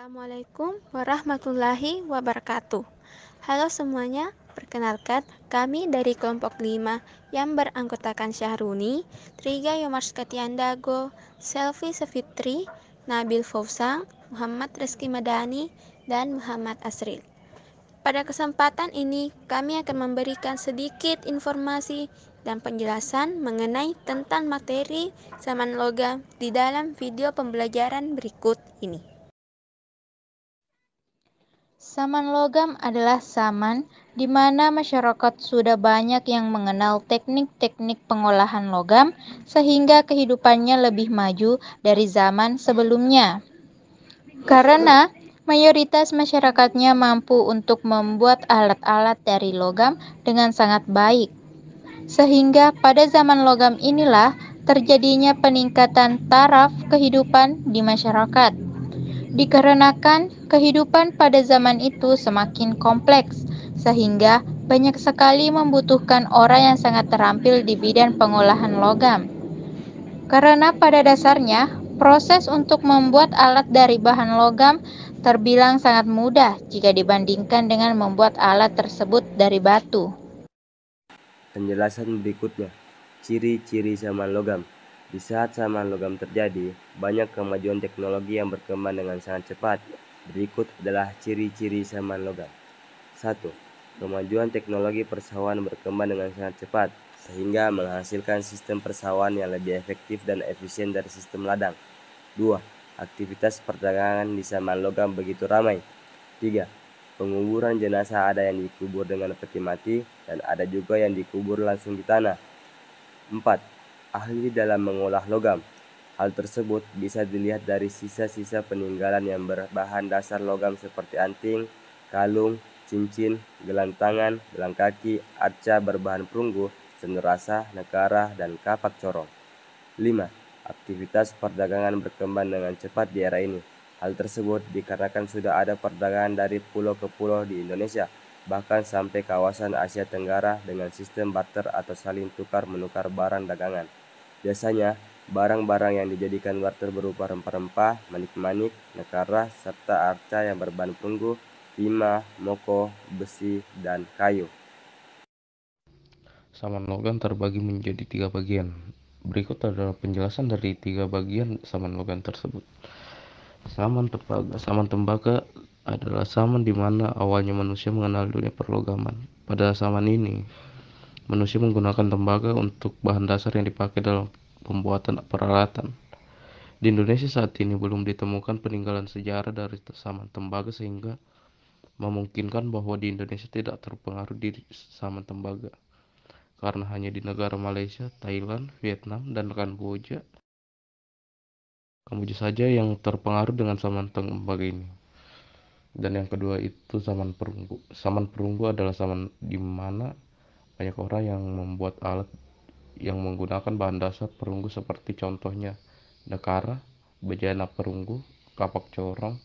Assalamualaikum warahmatullahi wabarakatuh. Halo semuanya, perkenalkan kami dari kelompok 5 yang beranggotakan Syahruni, Triga Yomars Katiandago, Selvi Sefitri, Nabil Fausang, Muhammad Rizky Madani, dan Muhammad Asril. Pada kesempatan ini, kami akan memberikan sedikit informasi dan penjelasan mengenai tentang materi zaman logam di dalam video pembelajaran berikut ini. Saman logam adalah saman di mana masyarakat sudah banyak yang mengenal teknik-teknik pengolahan logam sehingga kehidupannya lebih maju dari zaman sebelumnya. Karena mayoritas masyarakatnya mampu untuk membuat alat-alat dari logam dengan sangat baik. Sehingga pada zaman logam inilah terjadinya peningkatan taraf kehidupan di masyarakat. Dikarenakan kehidupan pada zaman itu semakin kompleks, sehingga banyak sekali membutuhkan orang yang sangat terampil di bidang pengolahan logam. Karena pada dasarnya, proses untuk membuat alat dari bahan logam terbilang sangat mudah jika dibandingkan dengan membuat alat tersebut dari batu. Penjelasan berikutnya, ciri-ciri saman logam. Di saat saman logam terjadi, banyak kemajuan teknologi yang berkembang dengan sangat cepat. Berikut adalah ciri-ciri saman logam. 1. Kemajuan teknologi persawahan berkembang dengan sangat cepat, sehingga menghasilkan sistem persawahan yang lebih efektif dan efisien dari sistem ladang. 2. Aktivitas perdagangan di saman logam begitu ramai. 3. Penguburan jenazah ada yang dikubur dengan peti mati dan ada juga yang dikubur langsung di tanah. 4. Ahli dalam mengolah logam. Hal tersebut bisa dilihat dari sisa-sisa peninggalan yang berbahan dasar logam seperti anting, kalung, cincin, gelang tangan, gelang kaki, arca berbahan perunggu, cenderawasih, nekara, dan kapak corong. 5. Aktivitas perdagangan berkembang dengan cepat di era ini. Hal tersebut dikarenakan sudah ada perdagangan dari pulau ke pulau di Indonesia, bahkan sampai kawasan Asia Tenggara dengan sistem barter atau saling tukar-menukar barang dagangan. Biasanya, barang-barang yang dijadikan barter berupa rempah-rempah, manik-manik, nekara, serta arca yang berbahan perunggu, timah, moko, besi, dan kayu. Saman logam terbagi menjadi 3 bagian. Berikut adalah penjelasan dari 3 bagian saman logam tersebut. Saman tembaga. Saman tembaga adalah saman di mana awalnya manusia mengenal dunia perlogaman. Pada saman ini, manusia menggunakan tembaga untuk bahan dasar yang dipakai dalam pembuatan peralatan. Di Indonesia saat ini belum ditemukan peninggalan sejarah dari saman tembaga sehingga memungkinkan bahwa di Indonesia tidak terpengaruh di saman tembaga. Karena hanya di negara Malaysia, Thailand, Vietnam, dan Kamboja saja yang terpengaruh dengan saman tembaga ini. Dan yang kedua itu saman perunggu. Saman perunggu adalah saman di mana banyak orang yang membuat alat yang menggunakan bahan dasar perunggu seperti contohnya nekara, bejana perunggu, kapak corong,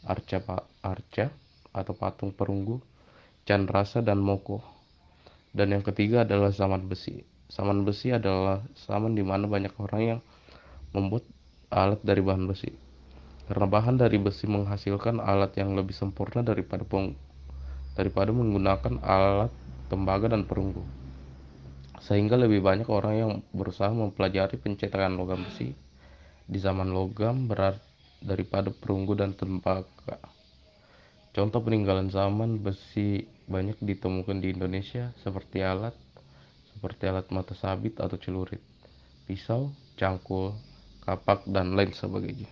arca atau patung perunggu, candrasa, dan moko. Dan yang ketiga adalah saman besi. Saman besi adalah saman di mana banyak orang yang membuat alat dari bahan besi. Karena bahan dari besi menghasilkan alat yang lebih sempurna daripada menggunakan alat tembaga dan perunggu. Sehingga lebih banyak orang yang berusaha mempelajari pencetakan logam besi di zaman logam daripada perunggu dan tembaga. Contoh peninggalan zaman besi banyak ditemukan di Indonesia seperti alat mata sabit atau celurit, pisau, cangkul, kapak, dan lain sebagainya.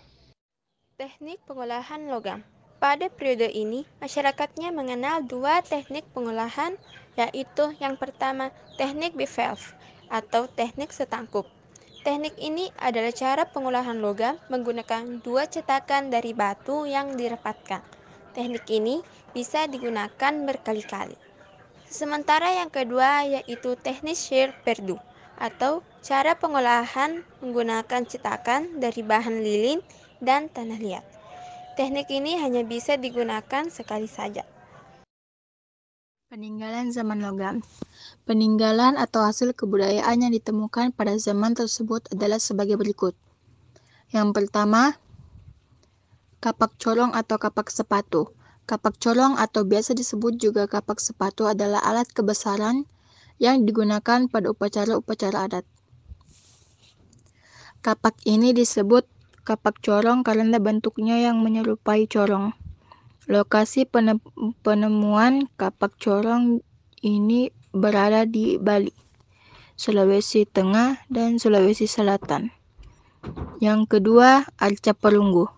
Teknik pengolahan logam. Pada periode ini, masyarakatnya mengenal 2 teknik pengolahan, yaitu yang pertama, teknik bivalve atau teknik setangkup. Teknik ini adalah cara pengolahan logam menggunakan 2 cetakan dari batu yang dirapatkan. Teknik ini bisa digunakan berkali-kali. Sementara yang kedua yaitu teknik shear perdue atau cara pengolahan menggunakan cetakan dari bahan lilin dan tanah liat. Teknik ini hanya bisa digunakan sekali saja. Peninggalan zaman logam. Peninggalan atau hasil kebudayaan yang ditemukan pada zaman tersebut adalah sebagai berikut. Yang pertama, Kapak corong atau kapak sepatu. Kapak corong atau biasa disebut juga kapak sepatu adalah alat kebesaran yang digunakan pada upacara-upacara adat. Kapak ini disebut kapak corong karena bentuknya yang menyerupai corong. Lokasi penemuan kapak corong ini berada di Bali, Sulawesi Tengah, dan Sulawesi Selatan. Yang kedua, arca perunggu.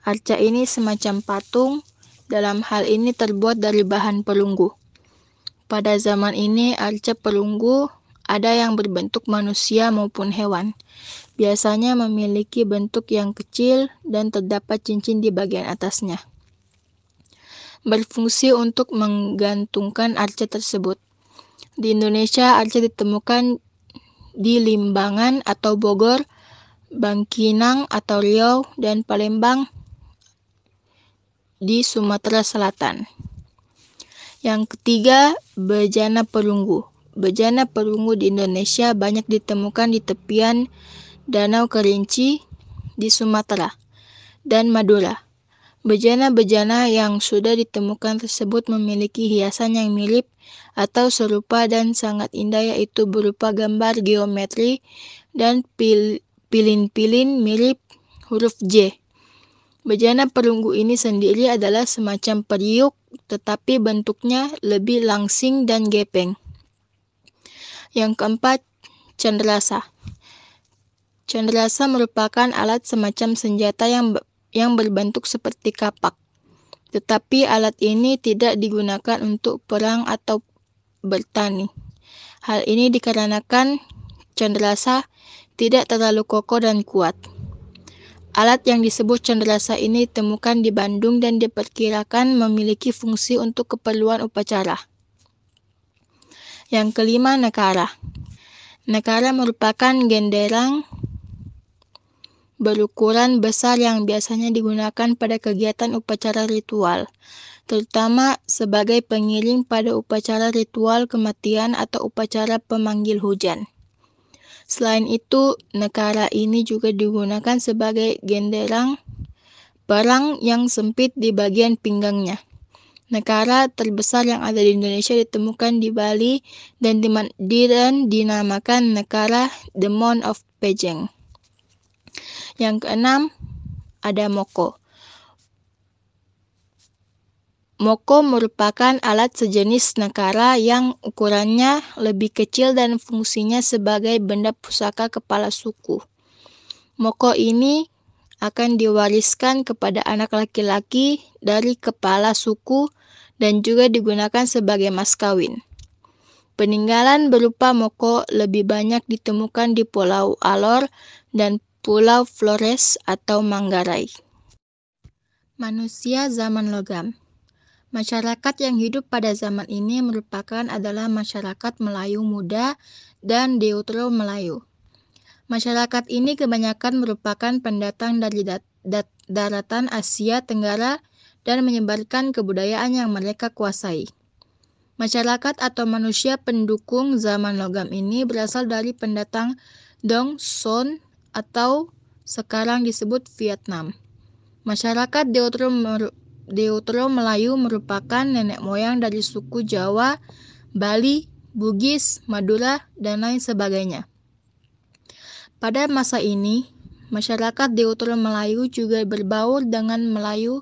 Arca ini semacam patung, dalam hal ini terbuat dari bahan perunggu. Pada zaman ini, arca perunggu ada yang berbentuk manusia maupun hewan. Biasanya memiliki bentuk yang kecil dan terdapat cincin di bagian atasnya. Berfungsi untuk menggantungkan arca tersebut. Di Indonesia, arca ditemukan di Limbangan atau Bogor, Bangkinang atau Riau, dan Palembang di Sumatera Selatan. Yang ketiga, bejana perunggu. Bejana perunggu di Indonesia banyak ditemukan di tepian Danau Kerinci di Sumatera dan Madura. Bejana-bejana yang sudah ditemukan tersebut memiliki hiasan yang mirip atau serupa dan sangat indah, yaitu berupa gambar geometri dan pilin-pilin mirip huruf J. Bejana perunggu ini sendiri adalah semacam periuk, tetapi bentuknya lebih langsing dan gepeng. Yang keempat, cenderamata. Cenderamata merupakan alat semacam senjata yang berbentuk seperti kapak. Tetapi alat ini tidak digunakan untuk perang atau bertani. Hal ini dikarenakan cenderamata tidak terlalu kokoh dan kuat. Alat yang disebut cenderamata ini ditemukan di Bandung dan diperkirakan memiliki fungsi untuk keperluan upacara. Yang kelima, nekara. Nekara merupakan genderang berukuran besar yang biasanya digunakan pada kegiatan upacara ritual, terutama sebagai pengiring pada upacara ritual kematian atau upacara pemanggil hujan. Selain itu, nekara ini juga digunakan sebagai genderang perang yang sempit di bagian pinggangnya. Nekara terbesar yang ada di Indonesia ditemukan di Bali dan dinamakan nekara The Mound of Pejeng. Yang keenam, ada moko. Moko merupakan alat sejenis nekara yang ukurannya lebih kecil dan fungsinya sebagai benda pusaka kepala suku. Moko ini akan diwariskan kepada anak laki-laki dari kepala suku dan juga digunakan sebagai mas kawin. Peninggalan berupa moko lebih banyak ditemukan di Pulau Alor dan Pulau Flores atau Manggarai. Manusia zaman logam. Masyarakat yang hidup pada zaman ini adalah masyarakat Melayu muda dan Deutero Melayu. Masyarakat ini kebanyakan merupakan pendatang dari daratan Asia Tenggara dan menyebarkan kebudayaan yang mereka kuasai. Masyarakat atau manusia pendukung zaman logam ini berasal dari pendatang Dong Son atau sekarang disebut Vietnam. Masyarakat Deutero Melayu merupakan nenek moyang dari suku Jawa, Bali, Bugis, Madura, dan lain sebagainya. Pada masa ini, masyarakat Deutero Melayu juga berbaur dengan Melayu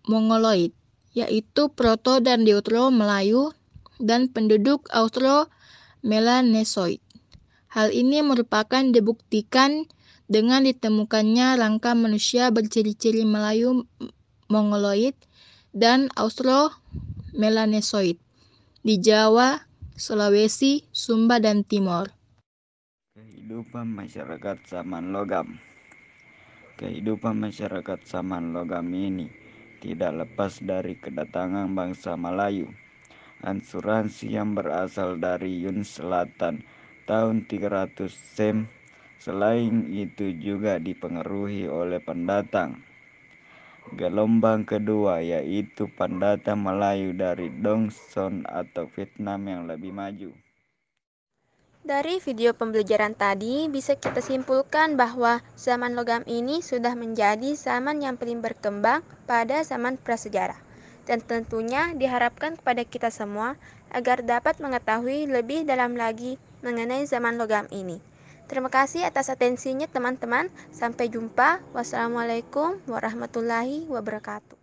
Mongoloid, yaitu Proto dan Deutero Melayu, dan penduduk Austro-Melanesoid. Hal ini merupakan dibuktikan dengan ditemukannya rangka manusia berciri-ciri Melayu Mongoloid dan Austro-Melanesoid di Jawa, Sulawesi, Sumba, dan Timor. Kehidupan masyarakat zaman logam. Kehidupan masyarakat zaman logam ini tidak lepas dari kedatangan bangsa Melayu, Ansuransi yang berasal dari Yun Selatan tahun 300 Sem. Selain itu juga dipengaruhi oleh pendatang gelombang kedua, yaitu pendatang Melayu dari Dong Son atau Vietnam yang lebih maju. Dari video pembelajaran tadi, bisa kita simpulkan bahwa zaman logam ini sudah menjadi zaman yang paling berkembang pada zaman prasejarah. Dan tentunya diharapkan kepada kita semua agar dapat mengetahui lebih dalam lagi mengenai zaman logam ini. Terima kasih atas atensinya teman-teman. Sampai jumpa. Wassalamualaikum warahmatullahi wabarakatuh.